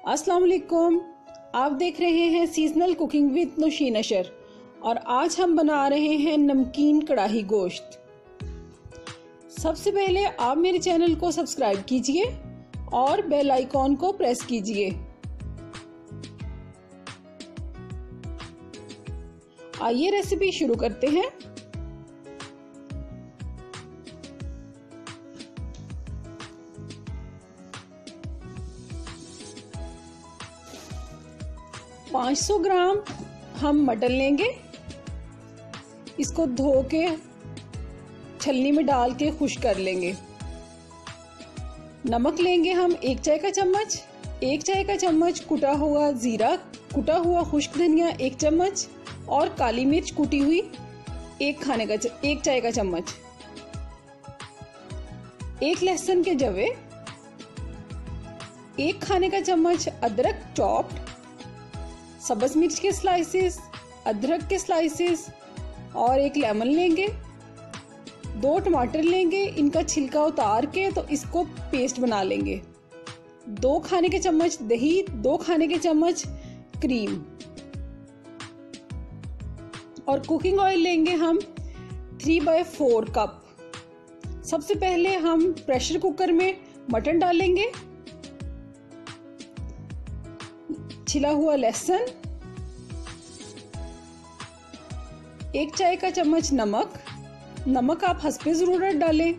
अस्सलाम वालेकुम। आप देख रहे हैं सीजनल कुकिंग विद नौशीन अशर और आज हम बना रहे हैं नमकीन कढ़ाई गोश्त। सबसे पहले आप मेरे चैनल को सब्सक्राइब कीजिए और बेल आइकॉन को प्रेस कीजिए। आइए रेसिपी शुरू करते हैं। पाँच 500 ग्राम हम मटन लेंगे। इसको धो के छलनी में डाल के खुश्क कर लेंगे। नमक लेंगे हम 1 चाय का चम्मच, 1 चाय का चम्मच कुटा हुआ जीरा, कुटा हुआ खुश्क धनिया 1 चम्मच और काली मिर्च कुटी हुई 1 चाय का चम्मच, 1 लहसुन के जवे, 1 खाने का चम्मच अदरक चॉप्ड, सब्ज मिर्च के स्लाइसेस, अदरक के स्लाइसेस और 1 लेमन लेंगे। 2 टमाटर लेंगे, इनका छिलका उतार के तो इसको पेस्ट बना लेंगे। 2 खाने के चम्मच दही, 2 खाने के चम्मच क्रीम और कुकिंग ऑयल लेंगे हम 3/4 कप। सबसे पहले हम प्रेशर कुकर में मटन डालेंगे, छिला हुआ लहसुन, 1 चाय का चम्मच नमक आप हस्बे ज़रूरत डालें,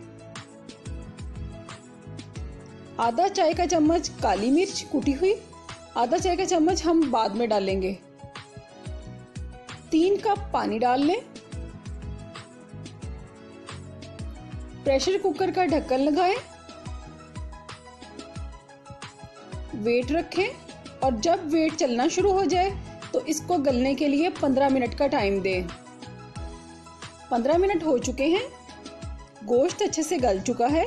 आधा चाय का चम्मच काली मिर्च कुटी हुई, आधा चाय का चम्मच हम बाद में डालेंगे। 3 कप पानी डाल लें। प्रेशर कुकर का ढक्कन लगाएं, वेट रखें और जब वेट चलना शुरू हो जाए तो इसको गलने के लिए 15 मिनट का टाइम दें। 15 मिनट हो चुके हैं, गोश्त अच्छे से गल चुका है।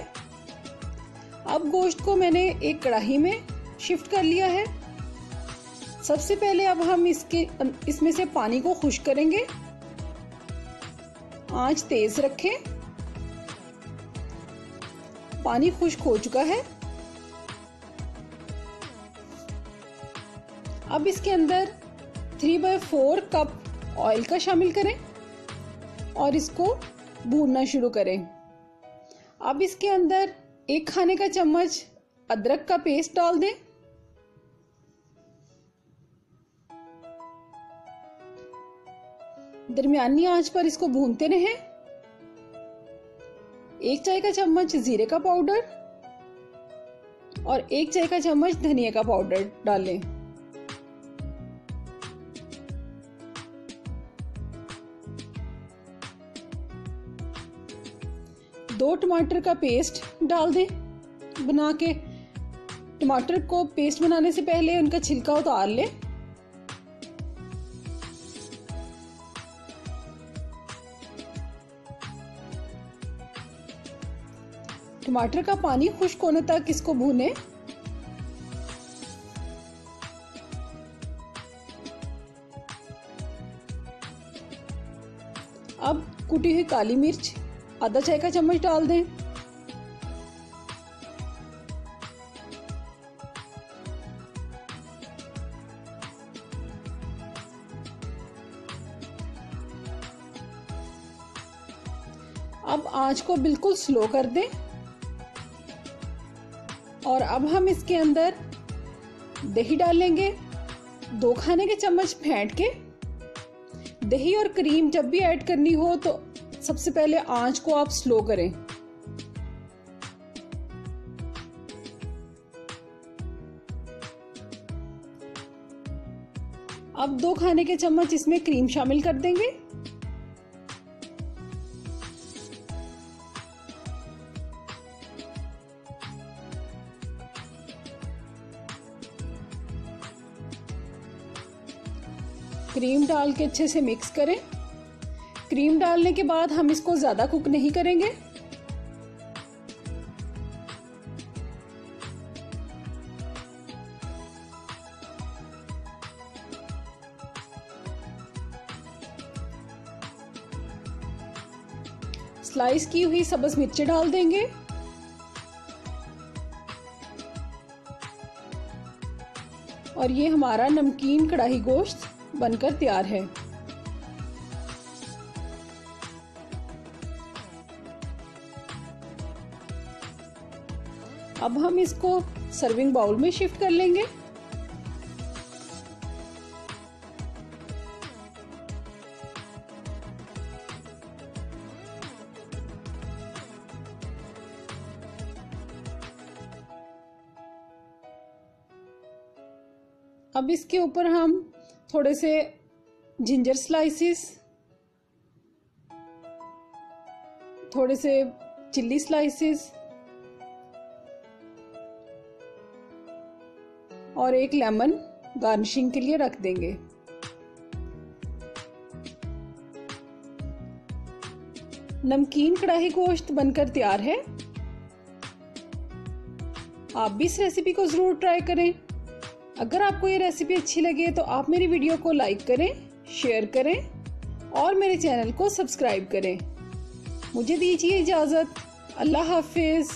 अब गोश्त को मैंने एक कढ़ाई में शिफ्ट कर लिया है। सबसे पहले अब हम इसमें से पानी को खुश्क करेंगे। आंच तेज रखें। पानी खुश्क हो चुका है। अब इसके अंदर 3/4 कप ऑयल का शामिल करें और इसको भूनना शुरू करें। अब इसके अंदर 1 खाने का चम्मच अदरक का पेस्ट डाल दें। दरमियानी आंच पर इसको भूनते रहें। 1 चाय का चम्मच जीरे का पाउडर और 1 चाय का चम्मच धनिया का पाउडर डालें। 2 टमाटर का पेस्ट डाल दें बना के। टमाटर को पेस्ट बनाने से पहले उनका छिलका उतार लें। टमाटर का पानी खुश्क होने तक इसको भूनें। अब कुटी हुई काली मिर्च आधा चाय का चम्मच डाल दें। अब आंच को बिल्कुल स्लो कर दें और अब हम इसके अंदर दही डालेंगे। 2 खाने के चम्मच फेंट के। दही और क्रीम जब भी ऐड करनी हो तो सबसे पहले आंच को आप स्लो करें। अब 2 खाने के चम्मच इसमें क्रीम शामिल कर देंगे। क्रीम डाल के अच्छे से मिक्स करें। क्रीम डालने के बाद हम इसको ज्यादा कुक नहीं करेंगे। स्लाइस की हुई सब्ज मिर्ची डाल देंगे। और ये हमारा नमकीन कढ़ाई गोश्त बनकर तैयार है। अब हम इसको सर्विंग बाउल में शिफ्ट कर लेंगे। अब इसके ऊपर हम थोड़े से जिंजर स्लाइसेस, थोड़े से चिल्ली स्लाइसेस और एक लेमन गार्निशिंग के लिए रख देंगे। नमकीन कढ़ाई गोश्त बनकर तैयार है। आप भी इस रेसिपी को जरूर ट्राई करें। अगर आपको ये रेसिपी अच्छी लगे तो आप मेरी वीडियो को लाइक करें, शेयर करें और मेरे चैनल को सब्सक्राइब करें। मुझे दीजिए इजाज़त। अल्लाह हाफिज़।